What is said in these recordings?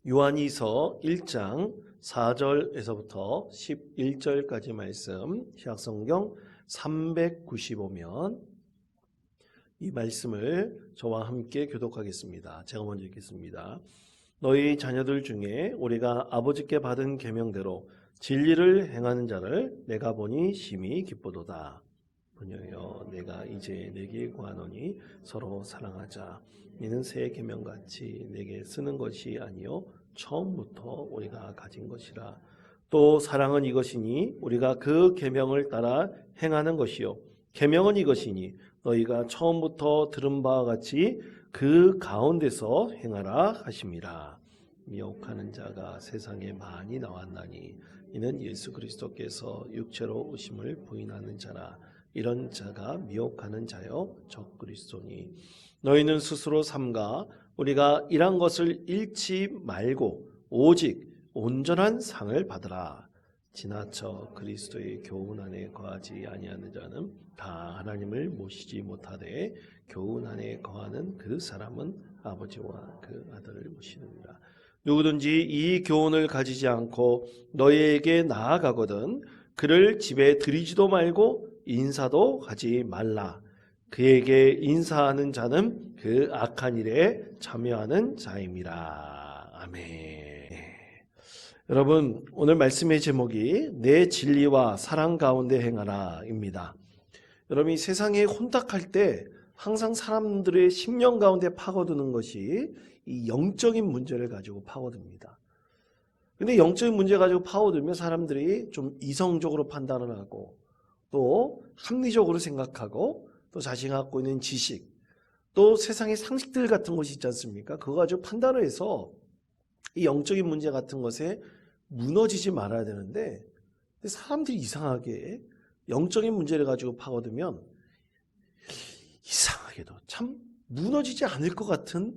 요한이서 1장 4절에서부터 11절까지 말씀 신약성경 395면 이 말씀을 저와 함께 교독하겠습니다. 제가 먼저 읽겠습니다. 너희 자녀들 중에 우리가 아버지께 받은 계명대로 진리를 행하는 자를 내가 보니 심히 기쁘도다. 부녀여 내가 이제 내게 구하노니 서로 사랑하자. 이는 새 계명같이 내게 쓰는 것이 아니요 처음부터 우리가 가진 것이라. 또 사랑은 이것이니 우리가 그 계명을 따라 행하는 것이요 계명은 이것이니 너희가 처음부터 들은 바와 같이 그 가운데서 행하라 하심이라. 미혹하는 자가 세상에 많이 나왔나니 이는 예수 그리스도께서 육체로 오심을 부인하는 자라. 이런 자가 미혹하는 자요 적 그리스도니 너희는 스스로 삼가 우리가 이런 것을 잃지 말고 오직 온전한 상을 받으라. 지나쳐 그리스도의 교훈 안에 거하지 아니하는 자는 다 하나님을 모시지 못하되 교훈 안에 거하는 그 사람은 아버지와 그 아들을 모시느니라. 누구든지 이 교훈을 가지지 않고 너희에게 나아가거든 그를 집에 들이지도 말고 인사도 하지 말라. 그에게 인사하는 자는 그 악한 일에 참여하는 자임이라. 아멘. 여러분, 오늘 말씀의 제목이 내 진리와 사랑 가운데 행하라입니다. 여러분, 이 세상에 혼탁할 때 항상 사람들의 심령 가운데 파고드는 것이 이 영적인 문제를 가지고 파고듭니다. 근데 영적인 문제 가지고 파고들면 사람들이 좀 이성적으로 판단을 하고 또 합리적으로 생각하고 또 자신이 갖고 있는 지식 또 세상의 상식들 같은 것이 있지 않습니까? 그거 가지고 판단을 해서 이 영적인 문제 같은 것에 무너지지 말아야 되는데 사람들이 이상하게 영적인 문제를 가지고 파고들면 이상하게도 참 무너지지 않을 것 같은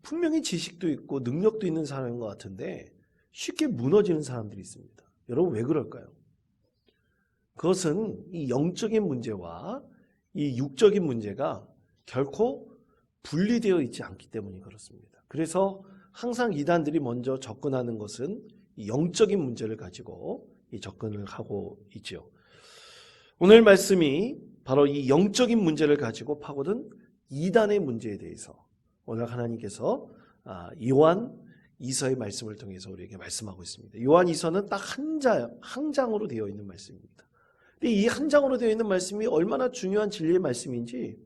분명히 지식도 있고 능력도 있는 사람인 것 같은데 쉽게 무너지는 사람들이 있습니다. 여러분 왜 그럴까요? 그것은 이 영적인 문제와 이 육적인 문제가 결코 분리되어 있지 않기 때문에 그렇습니다. 그래서 항상 이단들이 먼저 접근하는 것은 이 영적인 문제를 가지고 이 접근을 하고 있죠. 오늘 말씀이 바로 이 영적인 문제를 가지고 파고든 이단의 문제에 대해서 오늘 하나님께서 요한 2서의 말씀을 통해서 우리에게 말씀하고 있습니다. 요한 2서는 딱 한 장으로 되어 있는 말씀입니다. 근데 이 한 장으로 되어 있는 말씀이 얼마나 중요한 진리의 말씀인지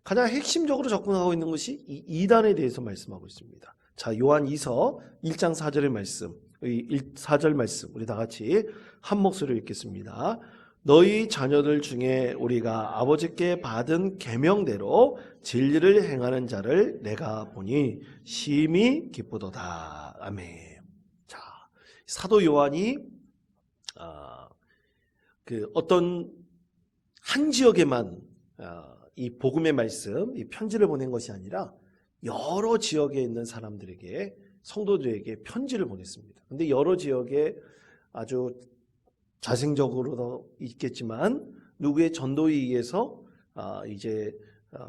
가장 핵심적으로 접근하고 있는 것이 이 이단에 대해서 말씀하고 있습니다. 자, 요한 2서 1장 4절의 말씀, 4절 말씀 우리 다 같이 한 목소리로 읽겠습니다. 너희 자녀들 중에 우리가 아버지께 받은 계명대로 진리를 행하는 자를 내가 보니 심히 기쁘도다. 아멘. 자, 사도 요한이 어떤 한 지역에만 이 복음의 말씀, 이 편지를 보낸 것이 아니라 여러 지역에 있는 사람들에게 성도들에게 편지를 보냈습니다. 근데 여러 지역에 아주 자생적으로도 있겠지만 누구의 전도에 의해서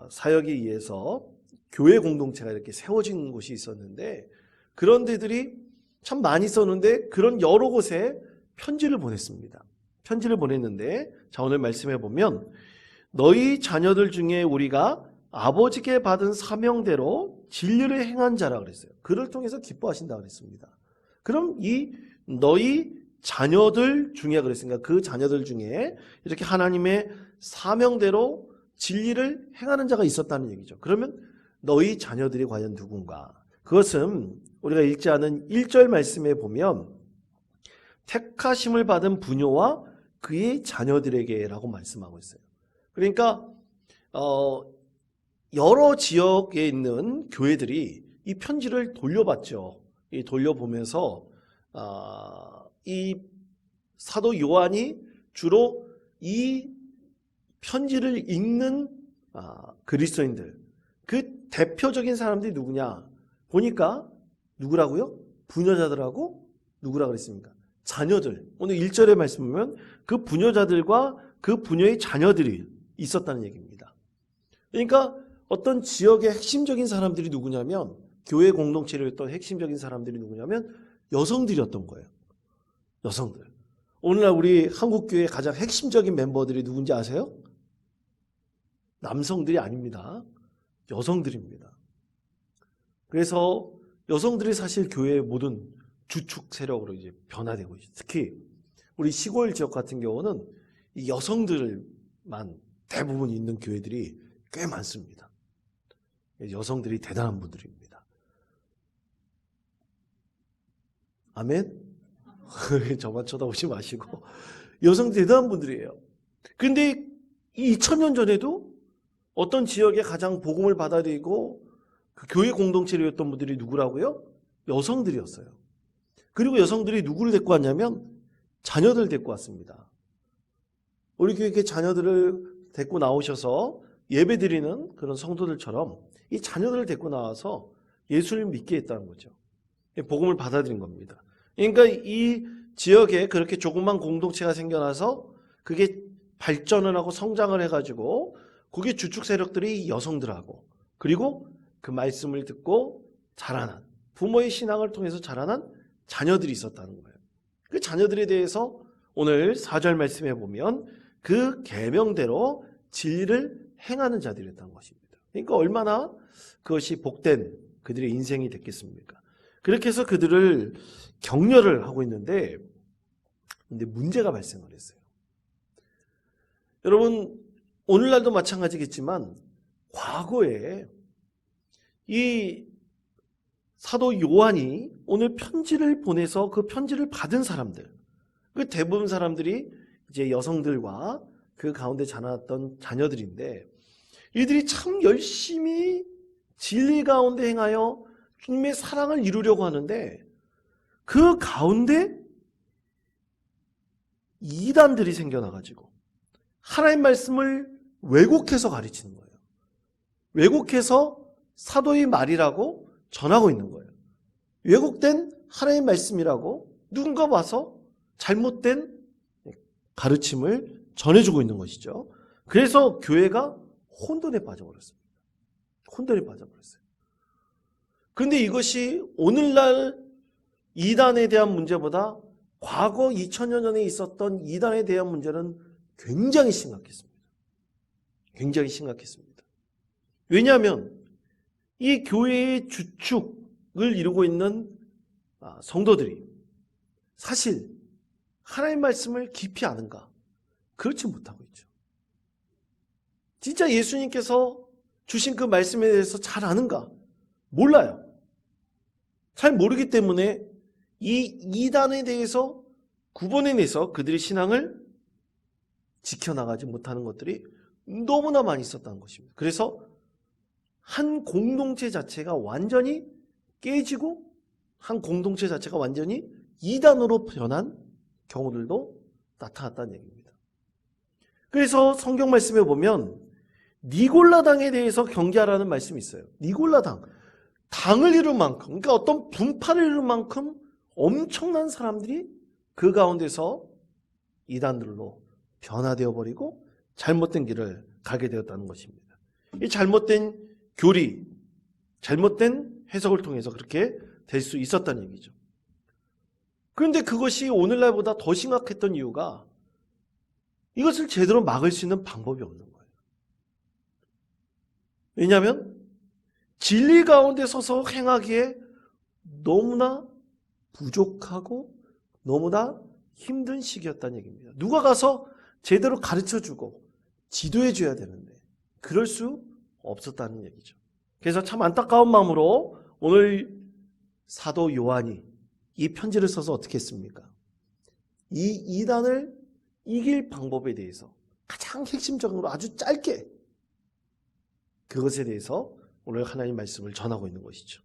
사역에 의해서 교회 공동체가 이렇게 세워진 곳이 있었는데 그런 데들이 참 많이 있었는데 그런 여러 곳에 편지를 보냈습니다. 편지를 보냈는데 자 오늘 말씀해 보면 너희 자녀들 중에 우리가 아버지께 받은 사명대로 진리를 행한 자라 그랬어요. 그를 통해서 기뻐하신다 그랬습니다. 그럼 이 너희 자녀들 중에 그랬으니까 그 자녀들 중에 이렇게 하나님의 사명대로 진리를 행하는 자가 있었다는 얘기죠. 그러면 너희 자녀들이 과연 누군가? 그것은 우리가 읽지 않은 1절 말씀에 보면 택하심을 받은 부녀와 그의 자녀들에게라고 말씀하고 있어요. 그러니까 여러 지역에 있는 교회들이 이 편지를 돌려봤죠. 이 돌려보면서 이 사도 요한이 주로 이 편지를 읽는 그리스도인들 그 대표적인 사람들이 누구냐 보니까 누구라고요? 부녀자들하고 누구라 그랬습니까? 자녀들. 오늘 1절에 말씀 보면 그 부녀자들과 그 부녀의 자녀들이 있었다는 얘기입니다. 그러니까 어떤 지역의 핵심적인 사람들이 누구냐면 교회 공동체였던 핵심적인 사람들이 누구냐면 여성들이었던 거예요. 여성들. 오늘날 우리 한국교회 가장 핵심적인 멤버들이 누군지 아세요? 남성들이 아닙니다. 여성들입니다. 그래서 여성들이 사실 교회의 모든 주축 세력으로 이제 변화되고 있어요. 특히 우리 시골 지역 같은 경우는 이 여성들만 대부분 있는 교회들이 꽤 많습니다. 여성들이 대단한 분들입니다. 아멘? 저만 쳐다보지 마시고 여성들 대단한 분들이에요. 근데 2000년 전에도 어떤 지역에 가장 복음을 받아들이고 그 교회 공동체였던 분들이 누구라고요? 여성들이었어요. 그리고 여성들이 누구를 데리고 왔냐면 자녀들 데리고 왔습니다. 우리 교회에 자녀들을 데리고 나오셔서 예배 드리는 그런 성도들처럼 이 자녀들을 데리고 나와서 예수를 믿게 했다는 거죠. 복음을 받아들인 겁니다. 그러니까 이 지역에 그렇게 조그만 공동체가 생겨나서 그게 발전을 하고 성장을 해가지고 그게 주축 세력들이 여성들하고 그리고 그 말씀을 듣고 자라난 부모의 신앙을 통해서 자라난 자녀들이 있었다는 거예요. 그 자녀들에 대해서 오늘 4절 말씀해 보면 그 계명대로 진리를 행하는 자들이었다는 것입니다. 그러니까 얼마나 그것이 복된 그들의 인생이 됐겠습니까? 그렇게 해서 그들을 격려를 하고 있는데 근데 문제가 발생을 했어요. 여러분 오늘날도 마찬가지겠지만 과거에 이 사도 요한이 오늘 편지를 보내서 그 편지를 받은 사람들, 그 대부분 사람들이 이제 여성들과 그 가운데 자라났던 자녀들인데 이들이 참 열심히 진리 가운데 행하여 주님의 사랑을 이루려고 하는데 그 가운데 이단들이 생겨나가지고 하나님 말씀을 왜곡해서 가르치는 거예요. 왜곡해서 사도의 말이라고 전하고 있는 거예요. 왜곡된 하나님 말씀이라고 누군가 와서 잘못된 가르침을 전해주고 있는 것이죠. 그래서 교회가 혼돈에 빠져버렸습니다. 혼돈에 빠져버렸어요. 그런데 이것이 오늘날 이단에 대한 문제보다 과거 2000년 전에 있었던 이단에 대한 문제는 굉장히 심각했습니다. 굉장히 심각했습니다. 왜냐하면 이 교회의 주축을 이루고 있는 성도들이 사실 하나님 말씀을 깊이 아는가? 그렇지 못하고 있죠. 진짜 예수님께서 주신 그 말씀에 대해서 잘 아는가? 몰라요. 잘 모르기 때문에 이 이단에 대해서 구분해내서 그들의 신앙을 지켜나가지 못하는 것들이 너무나 많이 있었다는 것입니다. 그래서 한 공동체 자체가 완전히 깨지고 한 공동체 자체가 완전히 이단으로 변한 경우들도 나타났다는 얘기입니다. 그래서 성경 말씀에 보면 니골라당에 대해서 경계하라는 말씀이 있어요. 니골라당. 당을 이룰 만큼, 그러니까 어떤 분파를 이룰 만큼 엄청난 사람들이 그 가운데서 이단들로 변화되어 버리고 잘못된 길을 가게 되었다는 것입니다. 이 잘못된 교리, 잘못된 해석을 통해서 그렇게 될 수 있었다는 얘기죠. 그런데 그것이 오늘날보다 더 심각했던 이유가 이것을 제대로 막을 수 있는 방법이 없는 거예요. 왜냐하면 진리 가운데 서서 행하기에 너무나 부족하고 너무나 힘든 시기였다는 얘기입니다. 누가 가서 제대로 가르쳐주고 지도해줘야 되는데 그럴 수 없었다는 얘기죠. 그래서 참 안타까운 마음으로 오늘 사도 요한이 이 편지를 써서 어떻게 했습니까? 이 이단을 이길 방법에 대해서 가장 핵심적으로 아주 짧게 그것에 대해서 오늘 하나님 말씀을 전하고 있는 것이죠.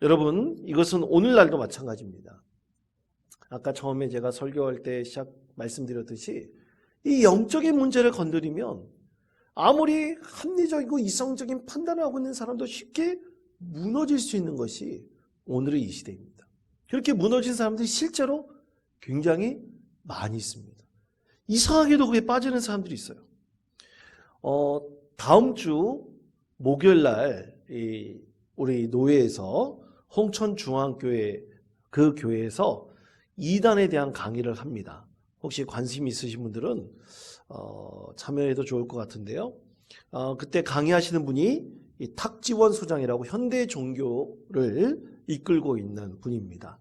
여러분 이것은 오늘날도 마찬가지입니다. 아까 처음에 제가 설교할 때 말씀드렸듯이 이 영적인 문제를 건드리면 아무리 합리적이고 이성적인 판단을 하고 있는 사람도 쉽게 무너질 수 있는 것이 오늘의 이 시대입니다. 그렇게 무너진 사람들이 실제로 굉장히 많이 있습니다. 이상하게도 그게 빠지는 사람들이 있어요. 다음 주 목요일 날 우리 노예에서 홍천중앙교회 그 교회에서 이단에 대한 강의를 합니다. 혹시 관심 있으신 분들은 참여해도 좋을 것 같은데요. 그때 강의하시는 분이 이 탁지원 소장이라고 현대 종교를 이끌고 있는 분입니다.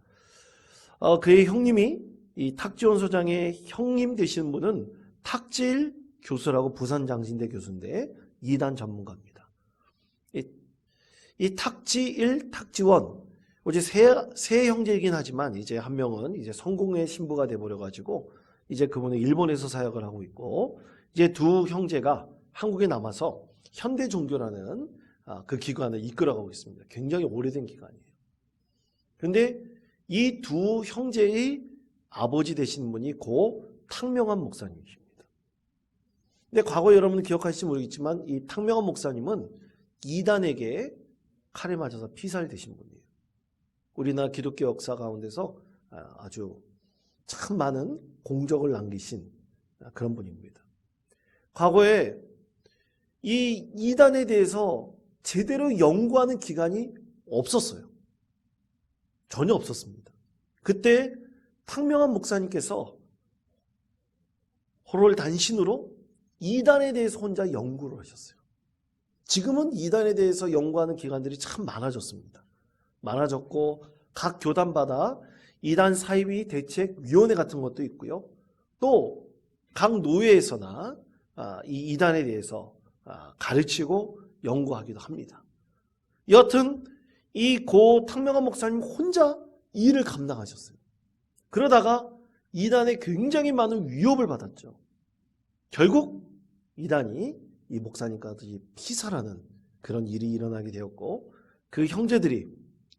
그의 형님이 이 탁지원 소장의 형님 되시는 분은 탁질 교수라고 부산장신대 교수인데 이단 전문가입니다. 이 탁지일, 탁지원 이제 세 형제이긴 하지만 이제 한 명은 이제 성공의 신부가 돼버려 가지고 이제 그분은 일본에서 사역을 하고 있고 이제 두 형제가 한국에 남아서 현대 종교라는 그 기관을 이끌어가고 있습니다. 굉장히 오래된 기관이에요. 그런데 이 두 형제의 아버지 되신 분이 고 탁명한 목사님이십니다. 근데 과거 여러분 기억하실지 모르겠지만 이 탁명한 목사님은 이단에게 칼에 맞아서 피살되신 분이에요. 우리나라 기독교 역사 가운데서 아주 참 많은 공적을 남기신 그런 분입니다. 과거에 이 이단에 대해서 제대로 연구하는 기관이 없었어요. 전혀 없었습니다. 그때 탁명한 목사님께서 호롤 단신으로 이단에 대해서 혼자 연구를 하셨어요. 지금은 이단에 대해서 연구하는 기관들이 참 많아졌습니다. 많아졌고 각 교단마다 이단 사이비 대책위원회 같은 것도 있고요. 또 각 노예에서나 이 이단에 대해서 가르치고 연구하기도 합니다. 여하튼 이 고 탁명한 목사님 혼자 일을 감당하셨어요. 그러다가 이단에 굉장히 많은 위협을 받았죠. 결국 이단이 이 목사님까지 피살하는 그런 일이 일어나게 되었고 그 형제들이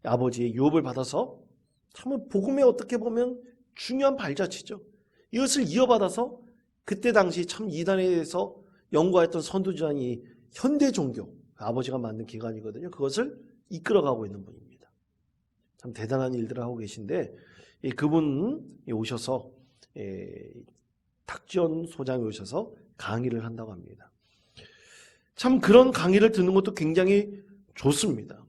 아버지의 유업을 받아서 참 복음에 어떻게 보면 중요한 발자취죠. 이것을 이어받아서 그때 당시 참 이단에 대해서 연구했던 선두주장이 현대 종교 아버지가 만든 기관이거든요. 그것을 이끌어가고 있는 분입니다. 참 대단한 일들을 하고 계신데 그분이 오셔서 탁지원 소장이 오셔서 강의를 한다고 합니다. 참 그런 강의를 듣는 것도 굉장히 좋습니다.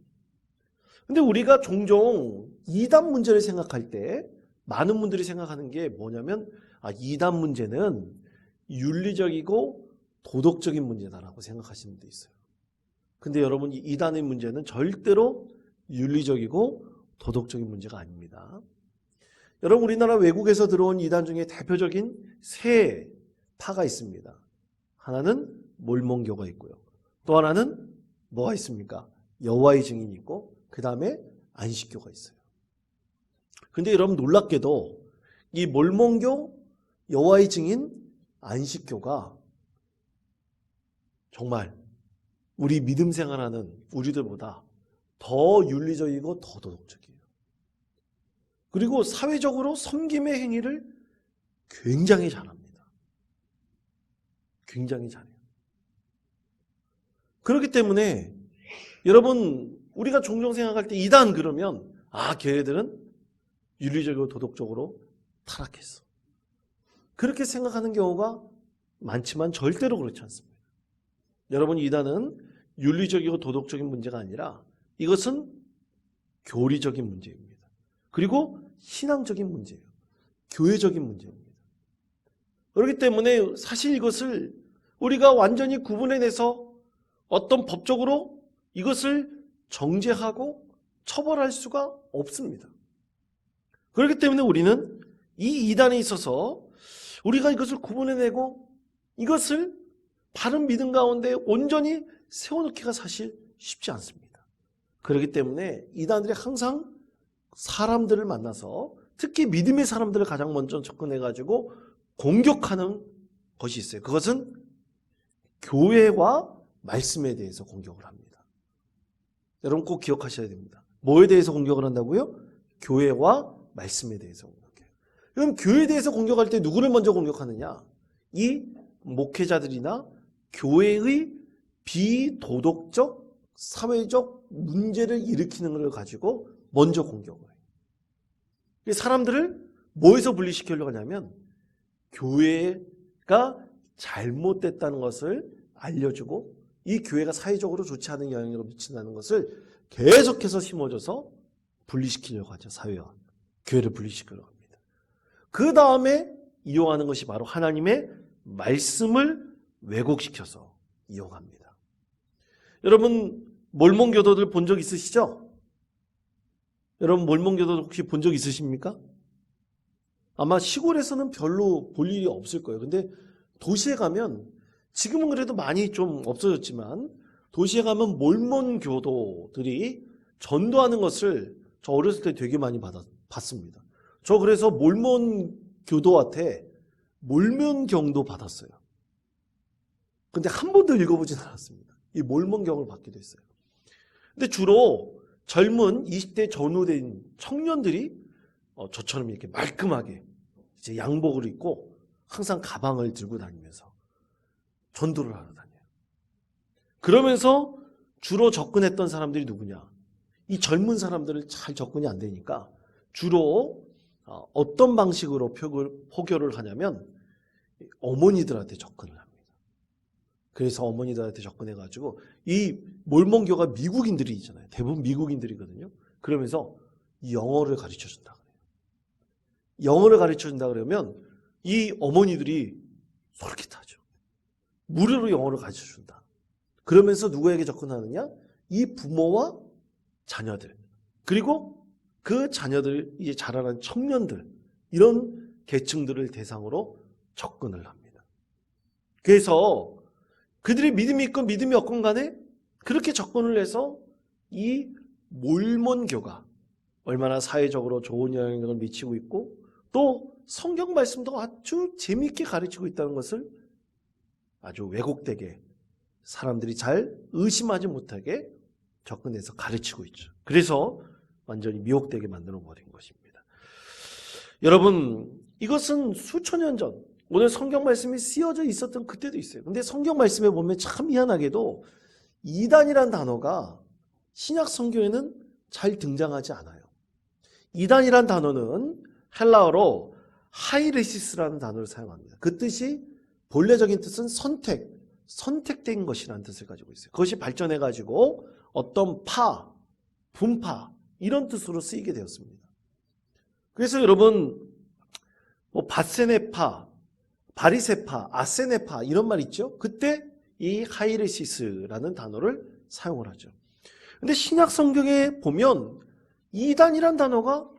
근데 우리가 종종 이단 문제를 생각할 때 많은 분들이 생각하는 게 뭐냐면 이단 문제는 윤리적이고 도덕적인 문제다라고 생각하시는 분도 있어요. 근데 여러분 이단의 문제는 절대로 윤리적이고 도덕적인 문제가 아닙니다. 여러분 우리나라 외국에서 들어온 이단 중에 대표적인 세 파가 있습니다. 하나는 몰몬교가 있고요. 또 하나는 뭐가 있습니까? 여호와의 증인이 있고 그 다음에 안식교가 있어요. 근데 여러분 놀랍게도 이 몰몬교, 여호와의 증인, 안식교가 정말 우리 믿음 생활하는 우리들보다 더 윤리적이고 더 도덕적이에요. 그리고 사회적으로 섬김의 행위를 굉장히 잘합니다. 굉장히 잘해요. 그렇기 때문에 여러분 우리가 종종 생각할 때 이단 그러면 걔네들은 윤리적이고 도덕적으로 타락했어. 그렇게 생각하는 경우가 많지만 절대로 그렇지 않습니다. 여러분 이단은 윤리적이고 도덕적인 문제가 아니라 이것은 교리적인 문제입니다. 그리고 신앙적인 문제예요. 교회적인 문제입니다. 그렇기 때문에 사실 이것을 우리가 완전히 구분해내서 어떤 법적으로 이것을 정죄하고 처벌할 수가 없습니다. 그렇기 때문에 우리는 이 이단에 있어서 우리가 이것을 구분해내고 이것을 바른 믿음 가운데 온전히 세워놓기가 사실 쉽지 않습니다. 그렇기 때문에 이단들이 항상 사람들을 만나서 특히 믿음의 사람들을 가장 먼저 접근해가지고 공격하는 것이 있어요. 그것은 교회와 말씀에 대해서 공격을 합니다. 여러분 꼭 기억하셔야 됩니다. 뭐에 대해서 공격을 한다고요? 교회와 말씀에 대해서 공격해요. 그럼 교회에 대해서 공격할 때 누구를 먼저 공격하느냐? 이 목회자들이나 교회의 비도덕적, 사회적 문제를 일으키는 것을 가지고 먼저 공격을 해요. 사람들을 뭐에서 분리시키려고 하냐면 교회가 잘못됐다는 것을 알려주고 이 교회가 사회적으로 좋지 않은 영향을 미친다는 것을 계속해서 심어줘서 분리시키려고 하죠. 사회와 교회를 분리시키려고 합니다. 그 다음에 이용하는 것이 바로 하나님의 말씀을 왜곡시켜서 이용합니다. 여러분 몰몬교도들 본 적 있으시죠? 여러분 몰몬교도들 혹시 본 적 있으십니까? 아마 시골에서는 별로 볼 일이 없을 거예요. 근데 도시에 가면 지금은 그래도 많이 좀 없어졌지만 도시에 가면 몰몬교도들이 전도하는 것을 저 어렸을 때 되게 많이 봤습니다. 저 그래서 몰몬교도한테 몰몬경도 받았어요. 근데 한 번도 읽어보진 않았습니다. 이 몰몬경을 받기도 했어요. 근데 주로 젊은 20대 전후된 청년들이 저처럼 이렇게 말끔하게 이제 양복을 입고 항상 가방을 들고 다니면서 전도를 하러 다녀요. 그러면서 주로 접근했던 사람들이 누구냐? 이 젊은 사람들을 잘 접근이 안 되니까 주로 어떤 방식으로 포교를 하냐면 어머니들한테 접근을 합니다. 그래서 어머니들한테 접근해가지고 이 몰몬교가 미국인들이 있잖아요. 대부분 미국인들이거든요. 그러면서 영어를 가르쳐준다 그래요. 영어를 가르쳐준다 그러면 이 어머니들이 솔깃하죠. 무료로 영어를 가르쳐준다. 그러면서 누구에게 접근하느냐? 이 부모와 자녀들 그리고 그 자녀들 이제 자라는 청년들 이런 계층들을 대상으로 접근을 합니다. 그래서 그들이 믿음이 있건 믿음이 없건 간에 그렇게 접근을 해서 이 몰몬교가 얼마나 사회적으로 좋은 영향력을 미치고 있고 또 성경 말씀도 아주 재미있게 가르치고 있다는 것을 아주 왜곡되게 사람들이 잘 의심하지 못하게 접근해서 가르치고 있죠. 그래서 완전히 미혹되게 만들어 버린 것입니다. 여러분 이것은 수천 년 전 오늘 성경 말씀이 쓰여져 있었던 그때도 있어요. 근데 성경 말씀에 보면 참 희한하게도 이단이란 단어가 신약 성경에는 잘 등장하지 않아요. 이단이란 단어는 헬라어로 하이레시스라는 단어를 사용합니다. 그 뜻이 본래적인 뜻은 선택된 것이라는 뜻을 가지고 있어요. 그것이 발전해가지고 어떤 분파 이런 뜻으로 쓰이게 되었습니다. 그래서 여러분 바세네파, 바리세파, 아세네파 이런 말 있죠? 그때 이 하이레시스라는 단어를 사용을 하죠. 근데 신약 성경에 보면 이단이란 단어가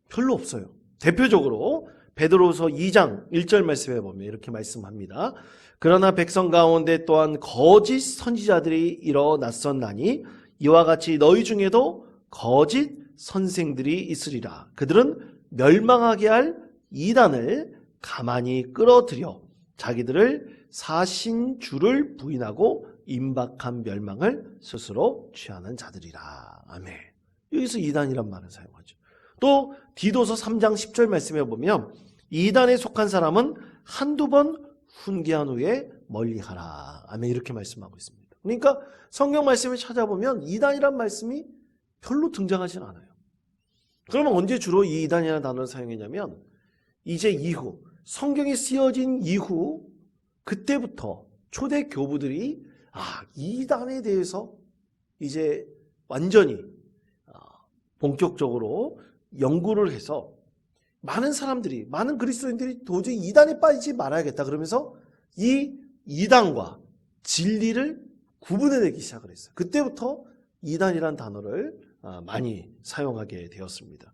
별로 없어요. 대표적으로 베드로서 2장 1절 말씀에 보면 이렇게 말씀합니다. 그러나 백성 가운데 또한 거짓 선지자들이 일어났었나니 이와 같이 너희 중에도 거짓 선생들이 있으리라. 그들은 멸망하게 할 이단을 가만히 끌어들여 자기들을 사신 주를 부인하고 임박한 멸망을 스스로 취하는 자들이라. 아멘. 여기서 이단이란 말을 사용하죠. 또 디도서 3장 10절 말씀에 보면 이단에 속한 사람은 한두 번 훈계한 후에 멀리하라. 아멘. 이렇게 말씀하고 있습니다. 그러니까 성경 말씀을 찾아보면 이단이란 말씀이 별로 등장하진 않아요. 그러면 언제 주로 이 이단이라는 단어를 사용했냐면 이제 이후 성경이 쓰여진 이후 그때부터 초대 교부들이 이단에 대해서 이제 완전히 본격적으로 연구를 해서 많은 그리스도인들이 도저히 이단에 빠지지 말아야겠다 그러면서 이 이단과 진리를 구분해내기 시작을 했어요. 그때부터 이단이라는 단어를 많이 사용하게 되었습니다.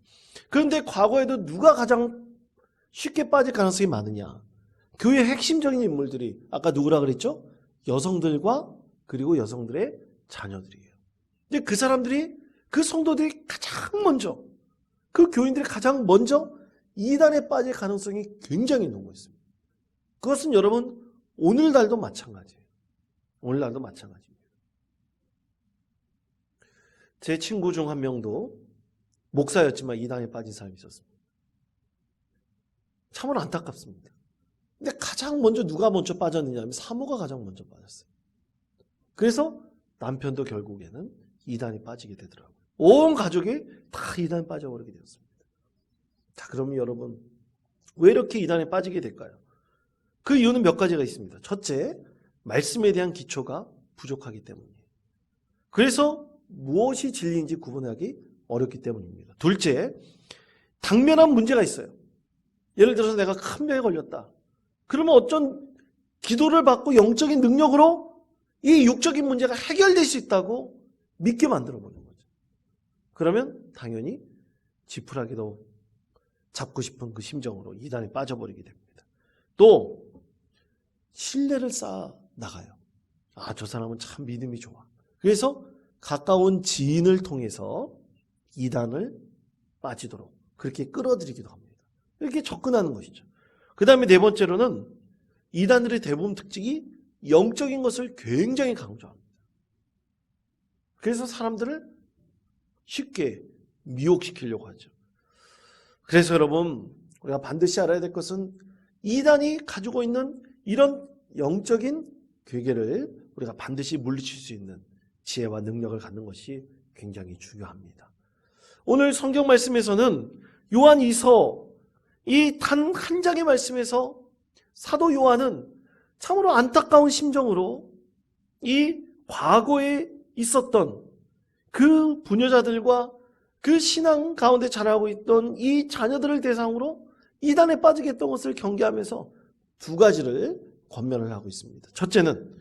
그런데 과거에도 누가 가장 쉽게 빠질 가능성이 많으냐? 교회의 핵심적인 인물들이 아까 누구라 그랬죠? 여성들과 그리고 여성들의 자녀들이에요. 근데 그 사람들이 그 성도들이 가장 먼저 그 교인들이 가장 먼저 이단에 빠질 가능성이 굉장히 높습니다. 그것은 여러분 오늘날도 마찬가지예요. 오늘날도 마찬가지입니다. 제 친구 중 한 명도 목사였지만 이단에 빠진 사람이 있었습니다. 참으로 안타깝습니다. 근데 가장 먼저 누가 먼저 빠졌느냐 하면 사모가 가장 먼저 빠졌어요. 그래서 남편도 결국에는 이단에 빠지게 되더라고요. 온 가족이 다 이단에 빠져버리게 되었습니다. 자, 그러면 여러분 왜 이렇게 이단에 빠지게 될까요? 그 이유는 몇 가지가 있습니다. 첫째, 말씀에 대한 기초가 부족하기 때문이에요. 그래서 무엇이 진리인지 구분하기 어렵기 때문입니다. 둘째, 당면한 문제가 있어요. 예를 들어서 내가 큰 병에 걸렸다. 그러면 어쩐 기도를 받고 영적인 능력으로 이 육적인 문제가 해결될 수 있다고 믿게 만들어버리는 거죠. 그러면 당연히 지푸라기도 잡고 싶은 그 심정으로 이단에 빠져버리게 됩니다. 또 신뢰를 쌓아 나가요. 아, 저 사람은 참 믿음이 좋아. 그래서 가까운 지인을 통해서 이단을 빠지도록 그렇게 끌어들이기도 합니다. 이렇게 접근하는 것이죠. 그 다음에 네 번째로는 이단들의 대부분 특징이 영적인 것을 굉장히 강조합니다. 그래서 사람들을 쉽게 미혹시키려고 하죠. 그래서 여러분, 우리가 반드시 알아야 될 것은 이단이 가지고 있는 이런 영적인 괴계를 우리가 반드시 물리칠 수 있는 지혜와 능력을 갖는 것이 굉장히 중요합니다. 오늘 성경 말씀에서는 요한 2서 이 단 한 장의 말씀에서 사도 요한은 참으로 안타까운 심정으로 이 과거에 있었던 그 부녀자들과 그 신앙 가운데 자라고 있던 이 자녀들을 대상으로 이단에 빠지게 했던 것을 경계하면서 두 가지를 권면을 하고 있습니다. 첫째는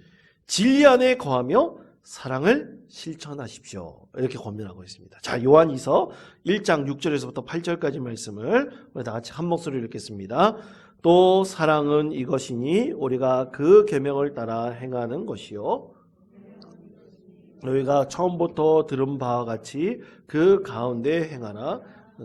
진리 안에 거하며 사랑을 실천하십시오. 이렇게 권면하고 있습니다. 자, 요한이서 1장 6절에서부터 8절까지 말씀을 우리 다 같이 한 목소리로 읽겠습니다. 또 사랑은 이것이니 우리가 그 계명을 따라 행하는 것이요 너희가 처음부터 들은 바와 같이 그 가운데 행하라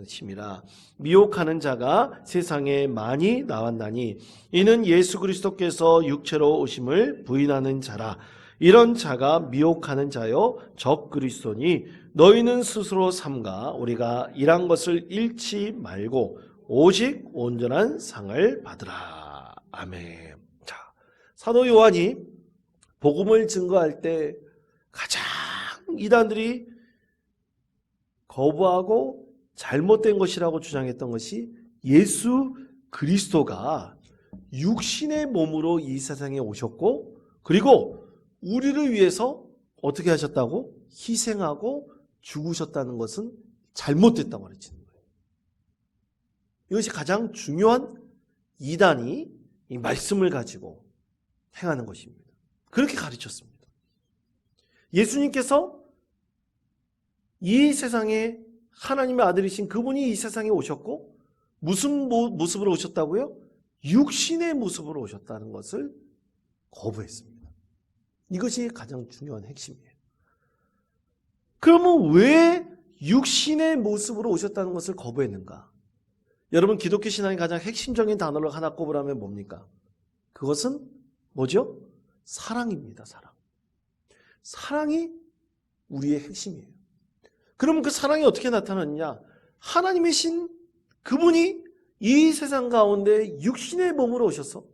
심이라. 미혹하는 자가 세상에 많이 나왔나니 이는 예수 그리스도께서 육체로 오심을 부인하는 자라. 이런 자가 미혹하는 자요 적 그리스도니 너희는 스스로 삼가 우리가 일한 것을 잃지 말고 오직 온전한 상을 받으라. 아멘. 자, 사도 요한이 복음을 증거할 때 가장 이단들이 거부하고 잘못된 것이라고 주장했던 것이 예수 그리스도가 육신의 몸으로 이 세상에 오셨고 그리고 우리를 위해서 어떻게 하셨다고? 희생하고 죽으셨다는 것은 잘못됐다고 가르치는 거예요. 이것이 가장 중요한 이단이 이 말씀을 가지고 행하는 것입니다. 그렇게 가르쳤습니다. 예수님께서 이 세상에 하나님의 아들이신 그분이 이 세상에 오셨고 무슨 모습으로 오셨다고요? 육신의 모습으로 오셨다는 것을 거부했습니다. 이것이 가장 중요한 핵심이에요. 그러면 왜 육신의 모습으로 오셨다는 것을 거부했는가? 여러분, 기독교 신앙의 가장 핵심적인 단어를 하나 꼽으라면 뭡니까? 그것은 뭐죠? 사랑입니다. 사랑. 사랑이 우리의 핵심이에요. 그러면 그 사랑이 어떻게 나타났냐? 하나님이신 그분이 이 세상 가운데 육신의 몸으로 오셔서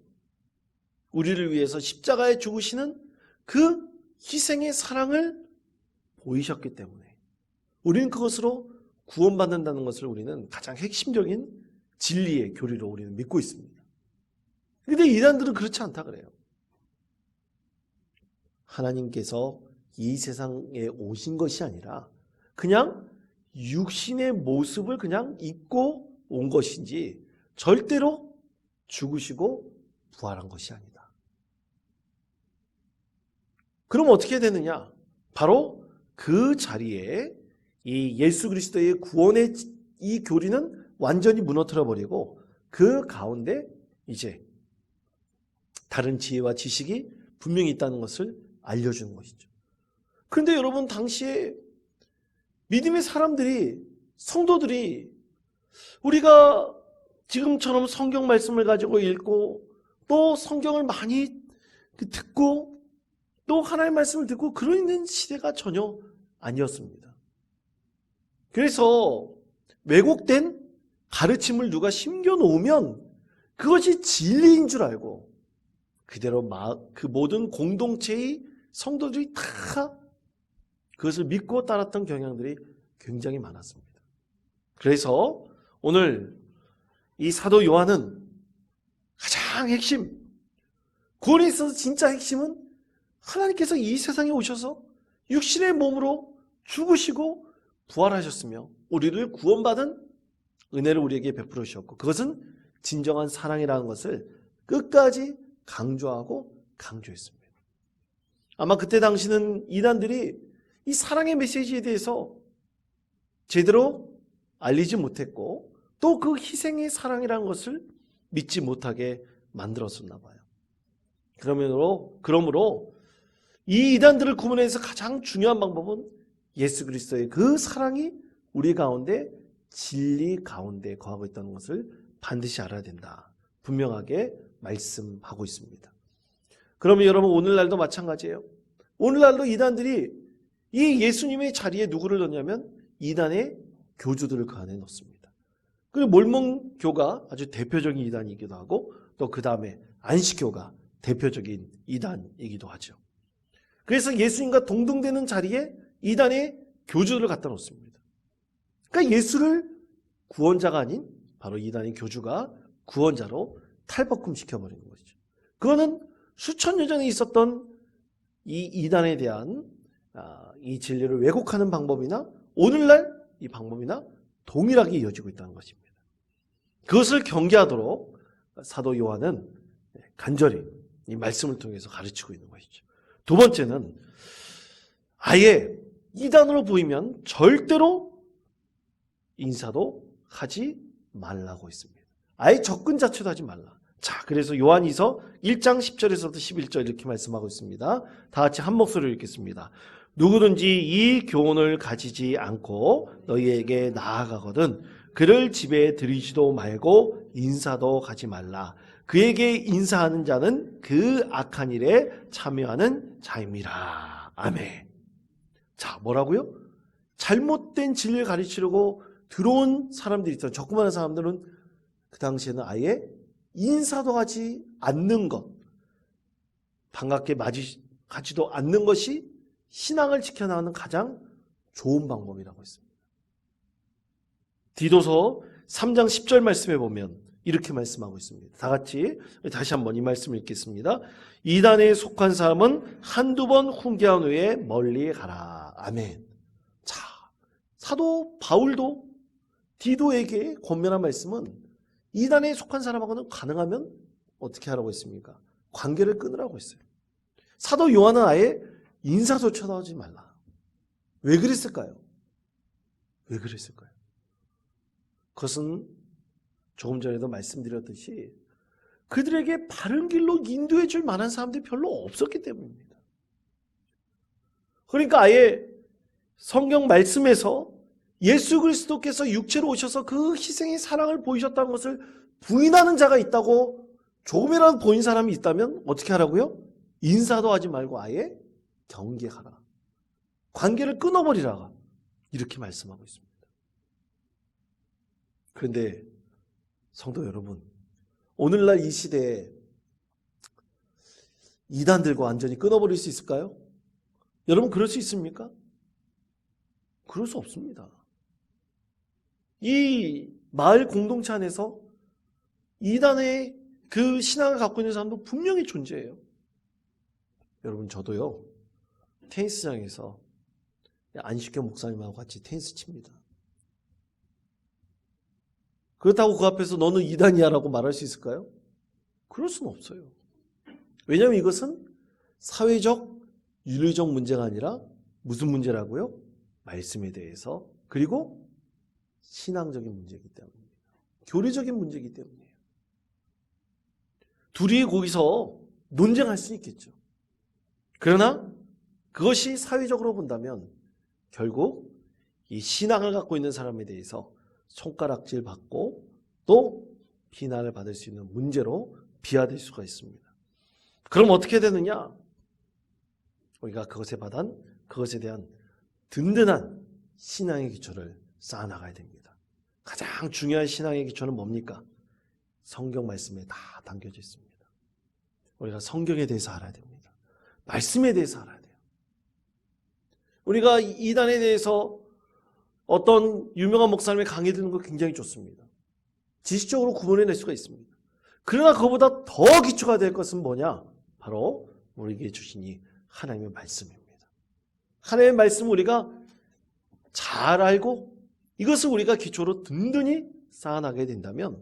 우리를 위해서 십자가에 죽으시는 그 희생의 사랑을 보이셨기 때문에 우리는 그것으로 구원받는다는 것을 우리는 가장 핵심적인 진리의 교리로 우리는 믿고 있습니다. 그런데 이단들은 그렇지 않다 그래요. 하나님께서 이 세상에 오신 것이 아니라 그냥 육신의 모습을 그냥 입고 온 것인지 절대로 죽으시고 부활한 것이 아니다. 그럼 어떻게 되느냐? 바로 그 자리에 이 예수 그리스도의 구원의 이 교리는 완전히 무너뜨려 버리고 그 가운데 이제 다른 지혜와 지식이 분명히 있다는 것을 알려주는 것이죠. 그런데 여러분, 당시에 믿음의 사람들이, 성도들이 우리가 지금처럼 성경 말씀을 가지고 읽고 또 성경을 많이 듣고 또 하나님의 말씀을 듣고 그러 있는 시대가 전혀 아니었습니다. 그래서 왜곡된 가르침을 누가 심겨놓으면 그것이 진리인 줄 알고 그대로 그 모든 공동체의 성도들이 다 그것을 믿고 따랐던 경향들이 굉장히 많았습니다. 그래서 오늘 이 사도 요한은 가장 핵심, 구원에 있어서 진짜 핵심은 하나님께서 이 세상에 오셔서 육신의 몸으로 죽으시고 부활하셨으며 우리를 구원받은 은혜를 우리에게 베풀어 주셨고 그것은 진정한 사랑이라는 것을 끝까지 강조하고 강조했습니다. 아마 그때 당시는 이단들이 이 사랑의 메시지에 대해서 제대로 알리지 못했고 또 그 희생의 사랑이라는 것을 믿지 못하게 만들었었나 봐요. 그러므로 이 이단들을 구분해서 가장 중요한 방법은 예수 그리스도의 그 사랑이 우리 가운데 진리 가운데 거하고 있다는 것을 반드시 알아야 된다. 분명하게 말씀하고 있습니다. 그러면 여러분 오늘날도 마찬가지예요. 오늘날도 이단들이 이 예수님의 자리에 누구를 넣냐면 이단의 교주들을 그 안에 넣습니다. 그리고 몰몬교가 아주 대표적인 이단이기도 하고 또 그 다음에 안식교가 대표적인 이단이기도 하죠. 그래서 예수님과 동등되는 자리에 이단의 교주들을 갖다 놓습니다. 그러니까 예수를 구원자가 아닌 바로 이단의 교주가 구원자로 탈바꿈 시켜버리는 것이죠. 그거는 수천 년 전에 있었던 이 이단에 대한 이 진리를 왜곡하는 방법이나 오늘날 이 방법이나 동일하게 이어지고 있다는 것입니다. 그것을 경계하도록 사도 요한은 간절히 이 말씀을 통해서 가르치고 있는 것이죠. 두 번째는 아예 이단으로 보이면 절대로 인사도 하지 말라고 했습니다. 아예 접근 자체도 하지 말라. 자, 그래서 요한이서 1장 10절에서부터 11절 이렇게 말씀하고 있습니다. 다 같이 한 목소리로 읽겠습니다. 누구든지 이 교훈을 가지지 않고 너희에게 나아가거든 그를 집에 들이지도 말고 인사도 하지 말라. 그에게 인사하는 자는 그 악한 일에 참여하는 자임이라. 아멘. 자, 뭐라고요? 잘못된 진리를 가르치려고 들어온 사람들이 있어요. 조그마한 사람들은 그 당시에는 아예 인사도 하지 않는 것, 반갑게 맞이하지도 않는 것이 신앙을 지켜나가는 가장 좋은 방법이라고 했습니다. 디도서 3장 10절 말씀에 보면 이렇게 말씀하고 있습니다. 다 같이 다시 한번 이 말씀을 읽겠습니다. 이단에 속한 사람은 한두 번 훈계한 후에 멀리 가라. 아멘. 자, 사도 바울도 디도에게 권면한 말씀은 이단에 속한 사람하고는 가능하면 어떻게 하라고 했습니까? 관계를 끊으라고 했어요. 사도 요한은 아예 인사조차도 하지 말라. 왜 그랬을까요? 왜 그랬을까요? 그것은 조금 전에도 말씀드렸듯이 그들에게 바른 길로 인도해 줄 만한 사람들이 별로 없었기 때문입니다. 그러니까 아예 성경 말씀에서 예수 그리스도께서 육체로 오셔서 그 희생의 사랑을 보이셨다는 것을 부인하는 자가 있다고 조금이라도 보인 사람이 있다면 어떻게 하라고요? 인사도 하지 말고 아예 경계하라. 관계를 끊어버리라. 이렇게 말씀하고 있습니다. 그런데 성도 여러분, 오늘날 이 시대에 이단들과 완전히 끊어버릴 수 있을까요? 여러분 그럴 수 있습니까? 그럴 수 없습니다. 이 마을 공동체 안에서 이단의 그 신앙을 갖고 있는 사람도 분명히 존재해요. 여러분 저도요 테니스장에서 안식교 목사님하고 같이 테니스 칩니다. 그렇다고 그 앞에서 너는 이단이야 라고 말할 수 있을까요? 그럴 수는 없어요. 왜냐하면 이것은 사회적 윤리적 문제가 아니라 무슨 문제라고요? 말씀에 대해서 그리고 신앙적인 문제이기 때문입니다. 교리적인 문제이기 때문이에요. 둘이 거기서 논쟁할 수 있겠죠. 그러나 그것이 사회적으로 본다면 결국 이 신앙을 갖고 있는 사람에 대해서 손가락질 받고 또 비난을 받을 수 있는 문제로 비화될 수가 있습니다. 그럼 어떻게 되느냐? 우리가 그것에 대한 든든한 신앙의 기초를 쌓아나가야 됩니다. 가장 중요한 신앙의 기초는 뭡니까? 성경 말씀에 다 담겨져 있습니다. 우리가 성경에 대해서 알아야 됩니다. 말씀에 대해서 알아야 돼요. 우리가 이단에 대해서 어떤 유명한 목사님의 강의 듣는 거 굉장히 좋습니다. 지식적으로 구분해낼 수가 있습니다. 그러나 그보다 더 기초가 될 것은 뭐냐? 바로 우리에게 주신 이 하나님의 말씀입니다. 하나님의 말씀을 우리가 잘 알고 이것을 우리가 기초로 든든히 쌓아나게 된다면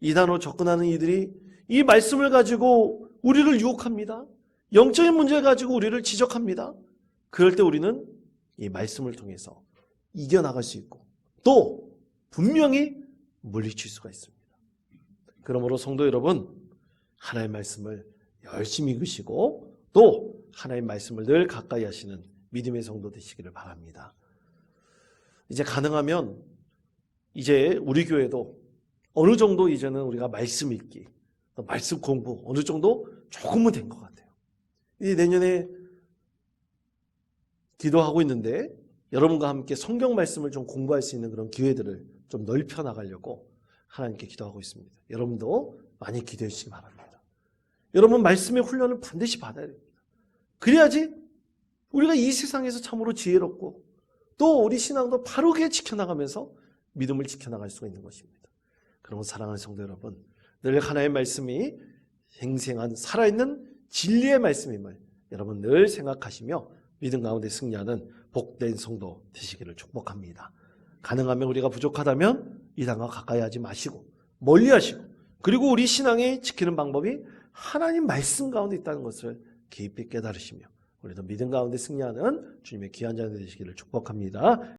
이 단어로 접근하는 이들이 이 말씀을 가지고 우리를 유혹합니다. 영적인 문제를 가지고 우리를 지적합니다. 그럴 때 우리는 이 말씀을 통해서 이겨나갈 수 있고 또 분명히 물리칠 수가 있습니다. 그러므로 성도 여러분, 하나님의 말씀을 열심히 읽으시고 또 하나님의 말씀을 늘 가까이 하시는 믿음의 성도 되시기를 바랍니다. 이제 가능하면 이제 우리 교회도 어느 정도 이제는 우리가 말씀 읽기, 말씀 공부 어느 정도 조금은 된 것 같아요. 이 내년에 기도하고 있는데 여러분과 함께 성경 말씀을 좀 공부할 수 있는 그런 기회들을 좀 넓혀 나가려고 하나님께 기도하고 있습니다. 여러분도 많이 기도해 주시기 바랍니다. 여러분 말씀의 훈련을 반드시 받아야 됩니다. 그래야지 우리가 이 세상에서 참으로 지혜롭고 또 우리 신앙도 바르게 지켜나가면서 믿음을 지켜나갈 수가 있는 것입니다. 그러면 사랑하는 성도 여러분, 늘 하나님의 말씀이 생생한 살아있는 진리의 말씀임을 여러분 늘 생각하시며 믿음 가운데 승리하는 복된 성도 되시기를 축복합니다. 가능하면 우리가 부족하다면 이단과 가까이 하지 마시고 멀리 하시고 그리고 우리 신앙이 지키는 방법이 하나님 말씀 가운데 있다는 것을 깊이 깨달으시며 우리도 믿음 가운데 승리하는 주님의 귀한 자녀 되시기를 축복합니다.